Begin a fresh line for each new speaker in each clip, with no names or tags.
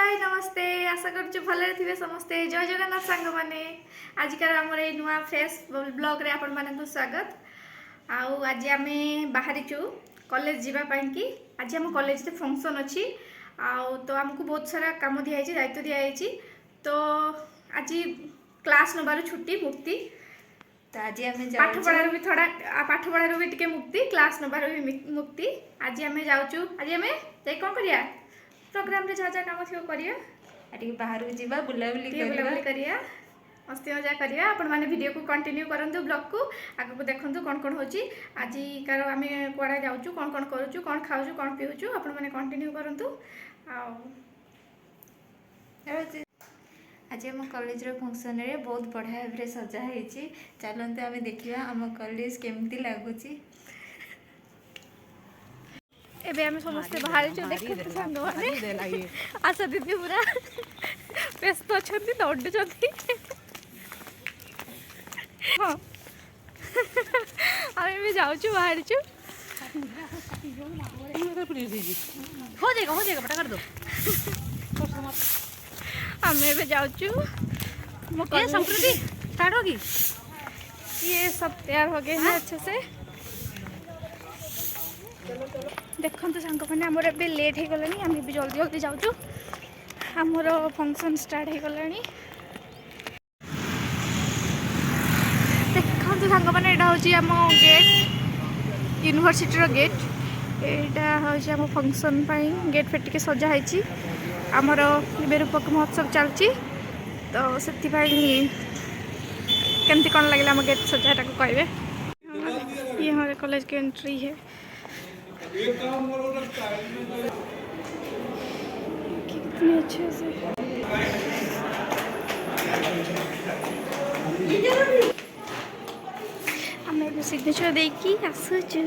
हाय नमस्ते आशा कर भले थे समस्ते जय जगन्नाथ सांग मैंने आजिकार आम नुआ फ्रेश ब्लॉग रे आपण मानक स्वागत आज आम बाहरी कॉलेज जावाई आज आम कॉलेज रे फंक्शन अच्छी तो आमको बहुत सारा काम दिखाई दायित्व दिखाई तो आज क्लास नबार छुट्टी मुक्ति
तो आज आम
पाठ पढ़ार भी थोड़ा पाठ पढ़ार भी टिके मुक्ति क्लास नबार भी मुक्ति आज आम जाऊँ आज आम जाई कौन करिया प्रोग्राम रे जहाँ जहाँ काम थी करिया
बाहर को बुलाबुली
करिया मस्ती मजा करिया आपण माने वीडियो को कंटिन्यू करंतु ब्लॉग को आगे को देखंतु कौन कौन होची आज कार आम कुआडे जाऊँ कौन कौन करूँ कौन खाऊँ कौन पीऊँ आपण माने कंटिन्यू करंतु
आज आम कॉलेज रो फंक्शन रे बहुत बढ़िया भाव सजा होती चलते आम देखा आम कॉलेज केमती लगुच
एबे आम समस्ते बाहर देखते सांग मैंने आशा दीदी पूरा व्यस्त अच्छा दौड़ुंट हाँ आम भी जाऊँ बाहर आम ए जाऊँ
संस्कृति स्टार्ट होगी
ये सब तैयार हो गए हैं अच्छे से देखो सांग मैंने आमर ए लेट हो गलानी आम भी जल्दी जल्दी जाऊँ आमर फंक्शन स्टार्ट हो गलानी देखो सांग मैंने यहाँ हूँ आम गेट यूनिवर्सिटी गेट यहाँ हूँ आम फंक्शन गेट फेट के सजाई आमर रूपक महोत्सव चलती तो से केमती कौन लगे आम गेट सजाटा को कहे ये हमारे कॉलेज की एंट्री है कितने अच्छे से आम सिग्नेचर देकी आसुचु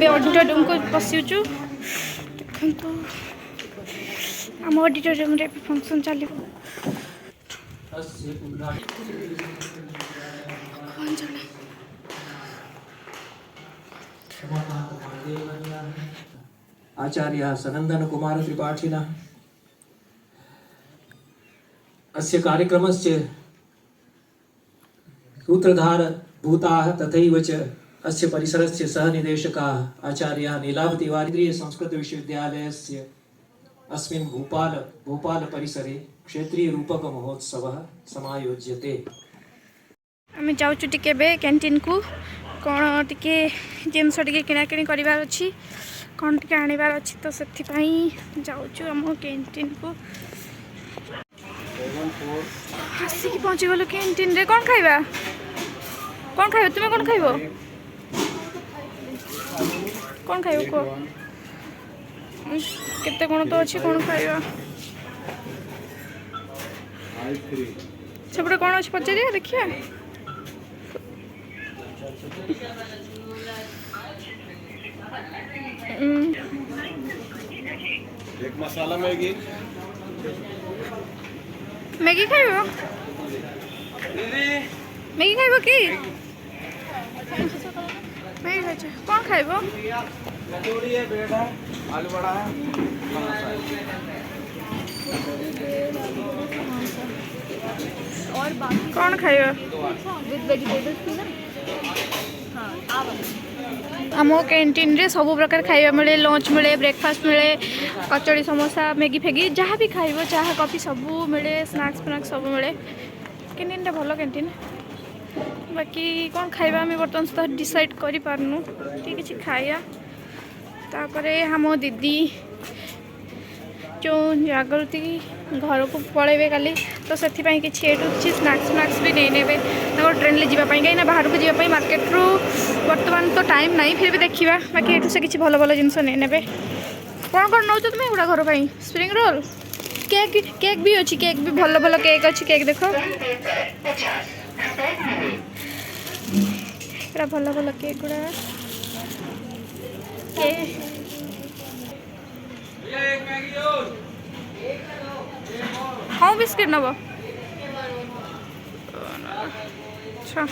ऑडिटोरियम को पशुचु देखो आम ऑडिटोरियम रे फंक्शन चलो कौन जाने
आचार्य सनंदन कुमार त्रिपाठिनः अस्य कार्यक्रमस्य सूत्रधार भूताः तथैव च अस्य परिसरस्य सहनिदेशकाः आचार्याः नीलावती वारिद्रीय संस्कृत विश्वविद्यालयस्य अस्मिन् भोपाल परिसरे क्षेत्रीय रूपक महोत्सवः समायोज्यते।
आम जाऊँ टिके कैंटीन को कौन टिके जिनस टिके किणाकिणी करार अच्छी कौन टिके आनिबार अच्छी तो से जाऊँ आम कैंटीन को आसिक पहुँची गलु कैंटीन रे कौन खाइबा तुम्हें कौन खाइबो कौन खाइबो को केते कौन तो अच्छी कौन खाइबा सेपटे कौन अच्छी पचारिया देखिए
एक मसाला मैगी
मैगी खाइबो मैगी खाइबो की मैगी खाइछ कौन खाइबो
कचौड़ी है ब्रेड है आलू बड़ा है
और बाकी कौन खाइबो
विद वेजिटेबल्स थी ना हाँ
आम कैंटीन रे सब प्रकार खाइबा मिले लंच मिले ब्रेकफास्ट मिले कचौड़ी समोसा मैगी फेगी जहाँ भी खाइबो चाह कॉफी सब मिले स्नैक्स फ्नैक्स सब मिले कैंटीन भल कैंटीन बाकी कौन खाइबा आम बर्तमान सुधा डिसाइड करि पारनु किसी खाइया तापरे हम दीदी जो जागृति घर को पलैबे काली तो से किसी स्नैक्स फ्नैक्स भी नहीं ने ट्रेन ले जावाई कहीं बाहर को जावाई मार्केट रू बर्तमान तो टाइम नहीं फिर भी देखा बाकी एठू से किसी भल भल जिनस नहीं ने कौन कौन नौ तुम्हें गुड़ा घर पर स्प्रिंग रोल केक भी अच्छी केक भी भल भल केक अच्छी केक देख भल भल केक गुड़ा हाँ बिस्किट नब अच्छा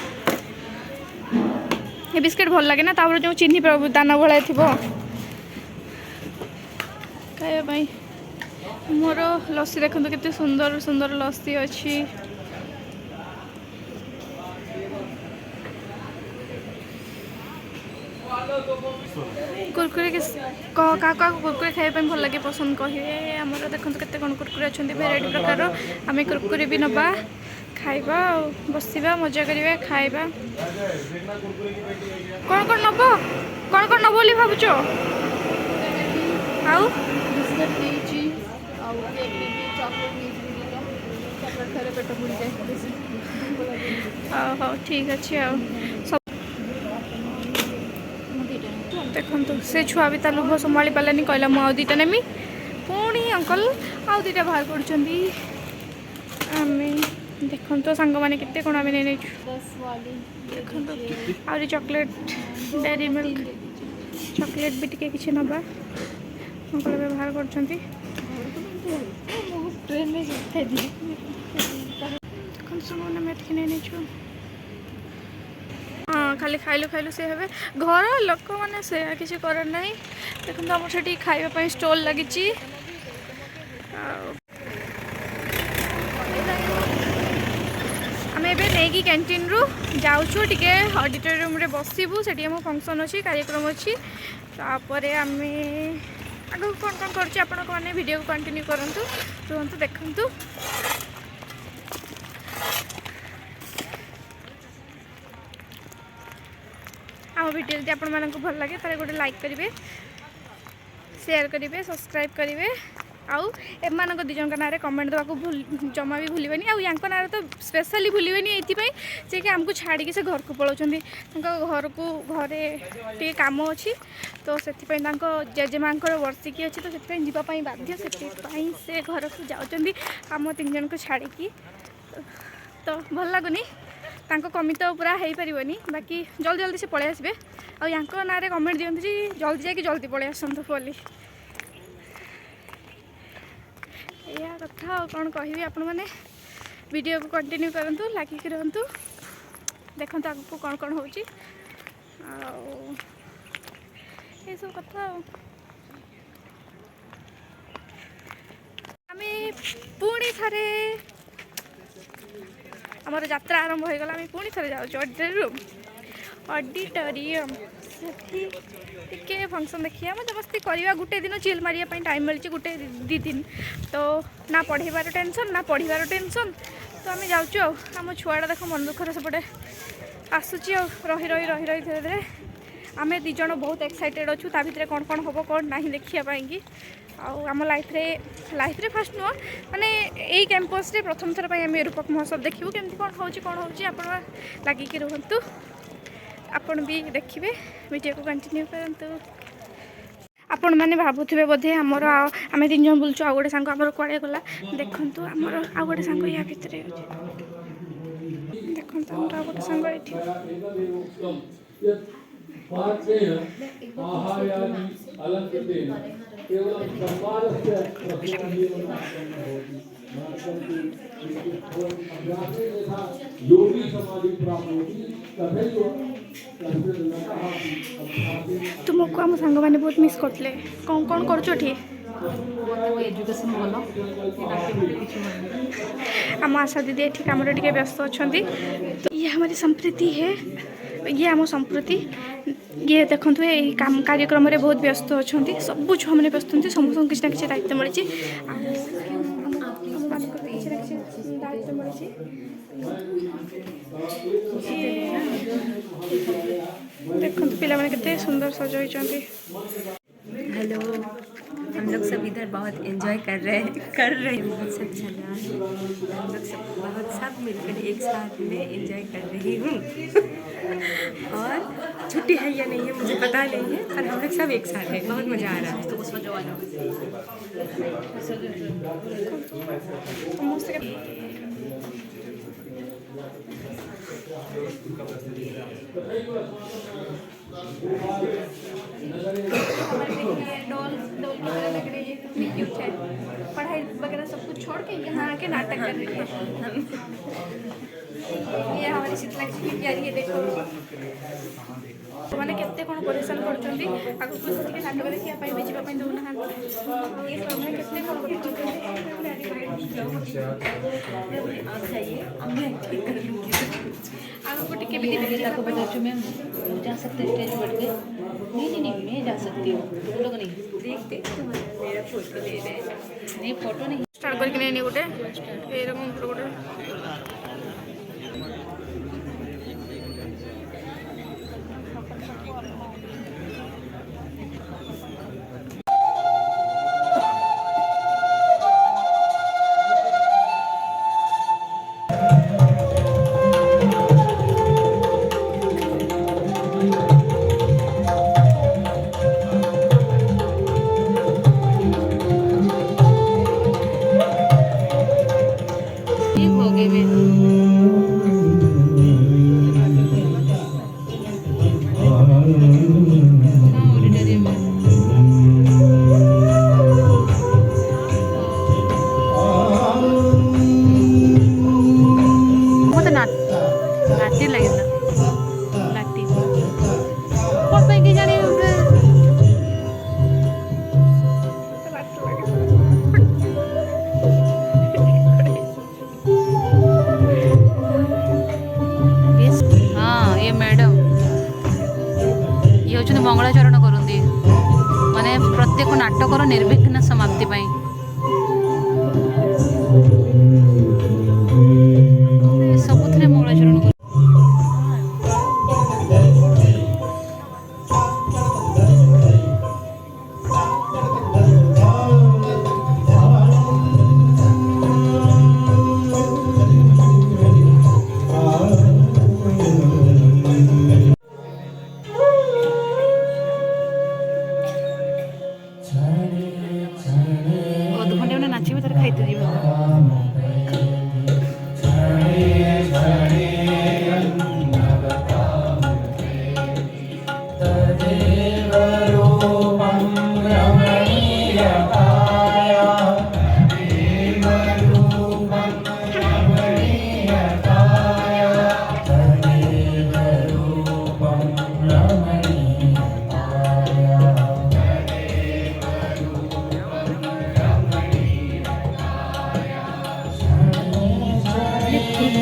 ये बिस्किट भल लगे ना तापर जो चीनी दाना भाई थी खाया मोर लस्सी देखो केते सुंदर सुंदर लस्सी अच्छी। कुरकुरे क्या कुरकुरे खाइबा भल लगे पसंद कहे आमर देखो केते कौन कुरकुरे अच्छा भेराइटी प्रकार आम कुरकुरे भी नवा खाइबा बसवा मजा करवा खाइबा कौन कौन नब कौन नब बोली भावुच आउ हाँ ठीक अच्छे सब देखो से छुआ भी लुभ संभाली पारानी कहला मुझे दीटा नेमी पुणी अंकल आउ दीटा बाहर कर देखो तो सांग मैंने केते कौन आम नहीं देखो आहरी चॉकलेट डेयरी मिल्क चॉकलेट भी टिके किसी नवा अंकल बाहर कर हाँ खाली खाइलु खाइलु से हे घर लोक मैंने से किसी कर ना देखो आम से खावाई स्टॉल लगी आम एबे नहीं कैंटीन रु जाऊँ टे ऑडिटोरियम रे बसबू से फंक्शन अच्छी कार्यक्रम अच्छी तापर आम आग कौन कौन कर वीडियो को कंटिन्यू करूँ रुहतु देखु आम वीडियो जब आपण मानक भल लगे तारे गोटे लाइक करेंगे शेयर करेंगे सब्सक्राइब करेंगे आउ एमानक दी जन ना कमेंट देवा जमा भी भूलें आउ या ना तो स्पेशली भूलें ये कि आमको छाड़ी से घर को पलाउं घर को घरे टे कम अच्छी तो से जेजेमा वर्षिकी अच्छी तो से जावाई बाध्य से घर को जाऊँ आम 3 जन को छाड़ी तो भल लगुनि कमी तो पूरा हो पारनी बाकी जल्दी जल्दी से पलि आसबे आ या ना कमेंट दिखाँ जल्दी जाकि जल्दी पलि आसतु बोली या कथा कौन कहि आपण मैंने वीडियो को कंटिन्यू करूँ लगिक रुहतु देखो आगू कौन कौन हो सब कथा आम पुणी थे आमर यात्रा आरंभ हो गला आम पुणी थे जाऊँ ऑडिटोरियम टे फंक्शन देखिए मजा मस्ती करवा गोटे दिन चिल मारे टाइम मिली गोटे 2 दिन तो ना पढ़ार टेंशन ना पढ़ार टेंशन तो आम जाऊँ आम छुआटा देख मन दुखर सेपटे आसूची रही रही रही रही धीरे धीरे आम 2 जन बहुत एक्साइटेड अच्छु ता भितर कौन कौन हम कौन ना देखापी आम लाइफ रे फास्ट नुह माने यही कैंपस रे प्रथम थर आम रूपक महोत्सव देखू केमती कौन हो लगिकी रुहतु आपण भी देखिए वीडियो को कंटिन्यू करंतु आपण मैंने भावुवे बोधे आमर आम 3 जन बुलचु आ गोटे सांग आमर कड़े गला देखु आमर आ गोटे सांग या भितर देखो आमर आ गोटे सांग तुमको आम सांग मैंने बहुत मिस करते कौन कौन कर आम आशा दीदी ये कम टे व्यस्त अच्छा तो ये हमारी संस्कृति है ये आम संस्कृति ये देखो ये काम कार्यक्रम रे बहुत व्यस्त अच्छा सब छुआ मैंने व्यस्त होती समस्त किसी ना किसी दायित्व मिली दायित्व मिली देखो पिला मैंने कितने सुंदर सजाई।
हेलो हम लोग सब इधर बहुत एंजॉय कर रहे हैं बहुत सब अच्छा रहा है हम लोग सब बहुत सब मिलकर एक साथ में एंजॉय कर रही हूँ और छुट्टी है या नहीं है मुझे पता नहीं है पर हम लोग सब एक साथ हैं बहुत मज़ा आ रहा है तो उसमें
पढ़ाई वगैरह सब कुछ छोड़ के यहाँ आके नाटक कर रही है। ये हमारी शीतला की प्यारी है देखो मैंने केते कौन परेशान करछंती आगु को के नाटक देखिया पाई बेचिबा पाई दउना हां ये समय केते कौन
आप जाइए हम एक्टिंग कर लूँगी
आगु को टिके भी
मेरे लाखों बताओ मैम जा सकते हैं स्टेज पर के नहीं मैं जा सकती हूँ तुम लोग नहीं देखते तुम्हारा मेरा फोटो ले रहे हैं नहीं फोटो नहीं
स्टार्ट करके नहीं गोटे ए रकम गोटे
ठीक हो गए मैं हाँ ऑडिटोरियम में मत लाटी लगे लाटी कौन पे जाने हाँ ये मैडम ये हूँ मंगलाचरण करती माने प्रत्येक नाटकर निर्विघ्न समाप्ति पाई सबुथिरे मंगलाचरण कर अधघंटे में नाचे तार खाइते जीव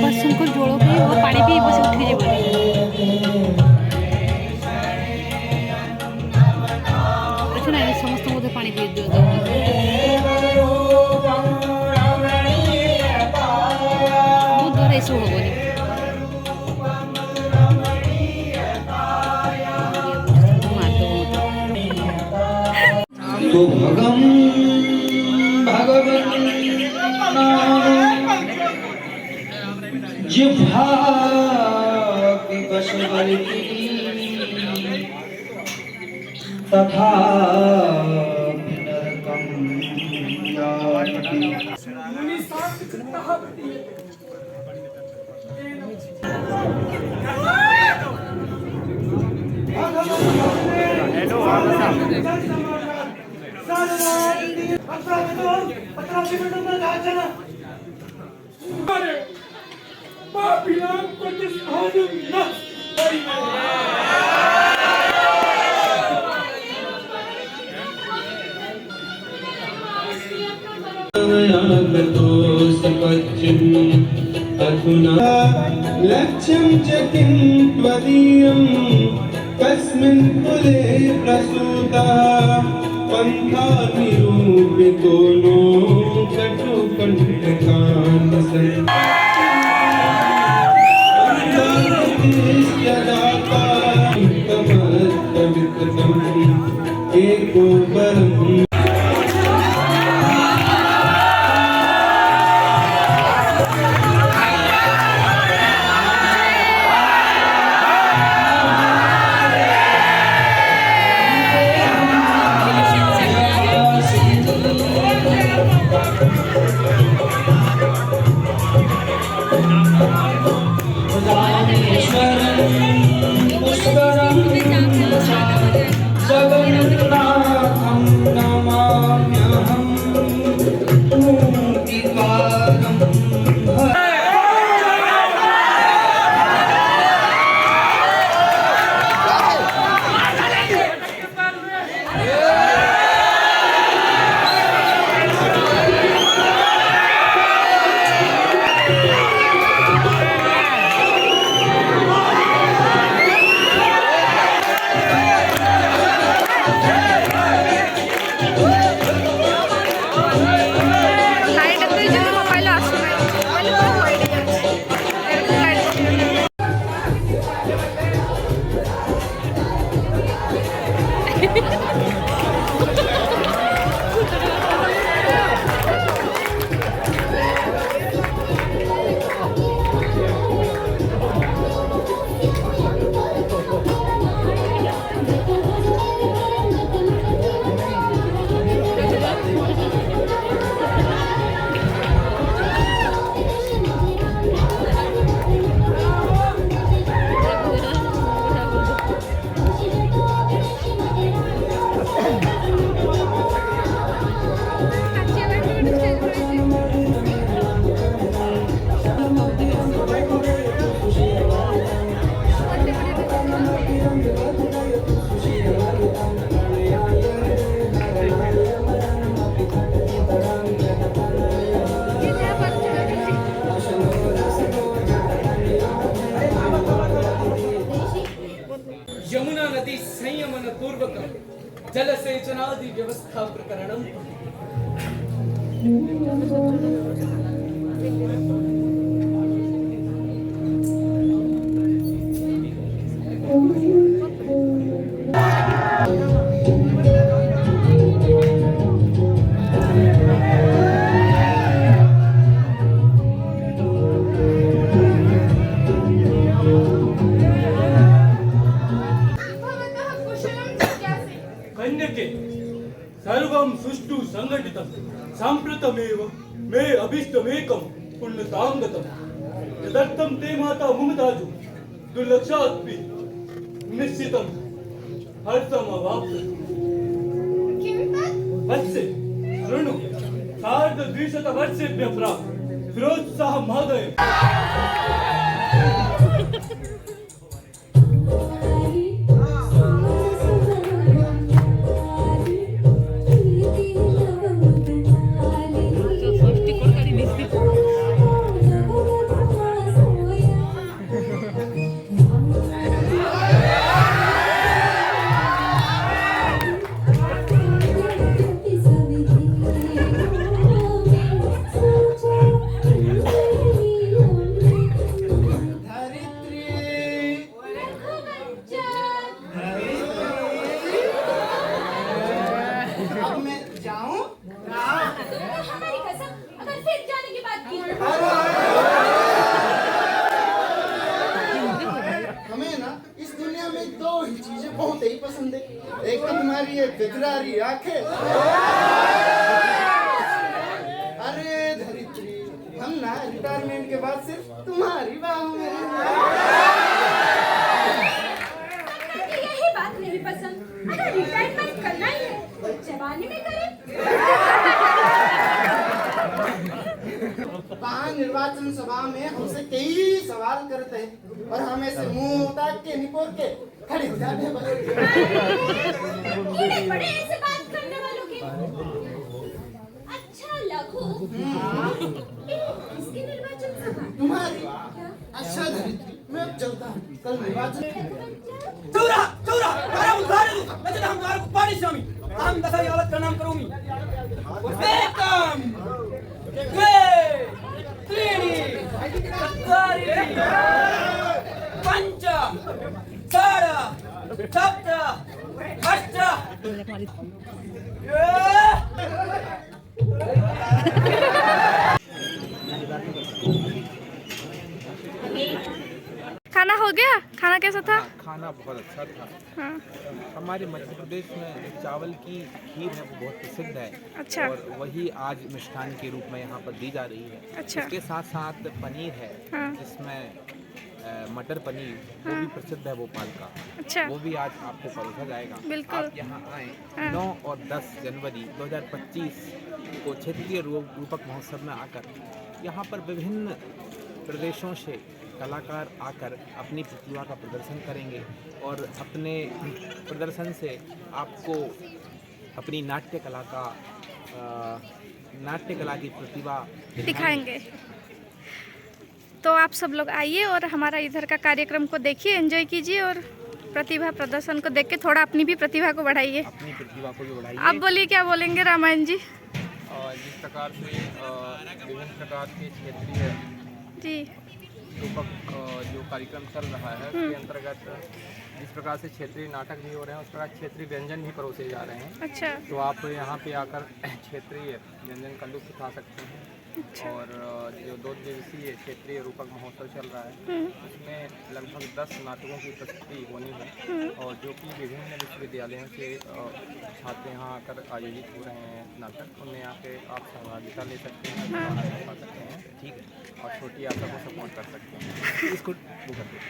बासुंकर जोड़ पी वो पानी पी बस उठी जीवन अच्छा ना समस्त बोधे पानी पी दियो बहुत द्वारा ऐसा होगा
तो भगम भगवती जिह्वा की पशुबलिकी तथा नरकम याति अधुना लक्ष्यं च किं त्वदीयं कस्मिन् कुले प्रसूता पन्था निरूपितो नो कटुकण्टकान् एको वरम् पुष्करं जगन्नाथं नमामि।
सत्करणम् कन्यके सर्वं सुष्ठु संगठितं साम्प्रतमेव मे अभीष्टमेकं पुण्यतांगतं यदर्थं ते माता मुमताजु दुर्लक्षात्पि निश्चितं हर्षमवाप्तम् वत्से शृणु सार्धद्विशतवर्षेभ्यः प्राक् फिरोजशाह महोदय
हमें ना इस दुनिया में दो ही चीजें बहुत ही पसंद है, एक तो तुम्हारी ये गजरारी आंखें, अरे धरित्री, हम ना रिटायरमेंट के बाद सिर्फ तुम्हारी बाहों में
यही बात नहीं पसंद। अगर रिटायरमेंट करना ही है तो जवानी में करें।
निर्वाचन सभा में हमसे कई सवाल करते हैं और हम ऐसे मुंह उतार के निपोर के खड़े हो जाते हैं।
बड़े ऐसे बात करने वालों के। अच्छा लघु, किसकी निर्वाचन सभा?
तुम्हारी। अच्छा धरित्री, मैं अब चलता हूँ, कल निर्वाचन।
चौरा चौरा तारा उद्धार नजर हम द्वार को पानी स्वामी हम दशा यावत प्रणाम करोमि एकम द्वे त्रीणि चत्वारि पंच षट् सप्त अष्ट
खाना हो गया? खाना कैसा था?
खाना बहुत अच्छा था।
हाँ।
हमारे मध्य प्रदेश में चावल की खीर है, वो बहुत प्रसिद्ध है।
अच्छा।
और वही आज मिष्ठान के रूप में यहाँ पर दी जा रही है।
अच्छा।
इसके साथ साथ पनीर है,
हाँ।
जिसमें मटर पनीर वो भी प्रसिद्ध है भोपाल का।
अच्छा।
वो भी आज आपको परोसा जाएगा।
बिल्कुल।
आप यहाँ आए।
हाँ।
9 और 10 जनवरी 2025 को क्षेत्रीय रूपक महोत्सव में आकर यहाँ पर विभिन्न प्रदेशों से कलाकार आकर अपनी प्रतिभा का प्रदर्शन करेंगे और अपने प्रदर्शन से आपको अपनी नाट्य कला की प्रतिभा
दिखाएंगे। तो आप सब लोग आइए और हमारा इधर का कार्यक्रम को देखिए, एंजॉय कीजिए और प्रतिभा प्रदर्शन को देख के थोड़ा अपनी भी प्रतिभा को बढ़ाइए।
अपनी प्रतिभा को भी बढ़ाइए।
आप बोलिए, क्या बोलेंगे रामायण जी?
जिस प्रकार से विभिन्न प्रकार के क्षेत्रीय
जी
रूपक जो कार्यक्रम चल रहा है उसके अंतर्गत जिस प्रकार से क्षेत्रीय नाटक भी हो रहे हैं उस प्रकार क्षेत्रीय व्यंजन भी परोसे जा रहे हैं।
अच्छा।
तो आप यहाँ पे आकर क्षेत्रीय व्यंजन का लुत्फ उठा सकते हैं।
अच्छा।
और जो 2 दिवसीय क्षेत्रीय रूपक महोत्सव चल रहा है उसमें लगभग 10 नाटकों की प्रस्तुति होनी है और जो कि विभिन्न विश्वविद्यालयों से छात्र यहाँ आकर आयोजित हो रहे हैं नाटक, उनमें यहाँ पे आप सहभागिता ले सकते हैं, पा सकते हैं, ठीक है, और छोटी यात्रा को सपोर्ट कर सकते हैं। इसको वो करते हैं।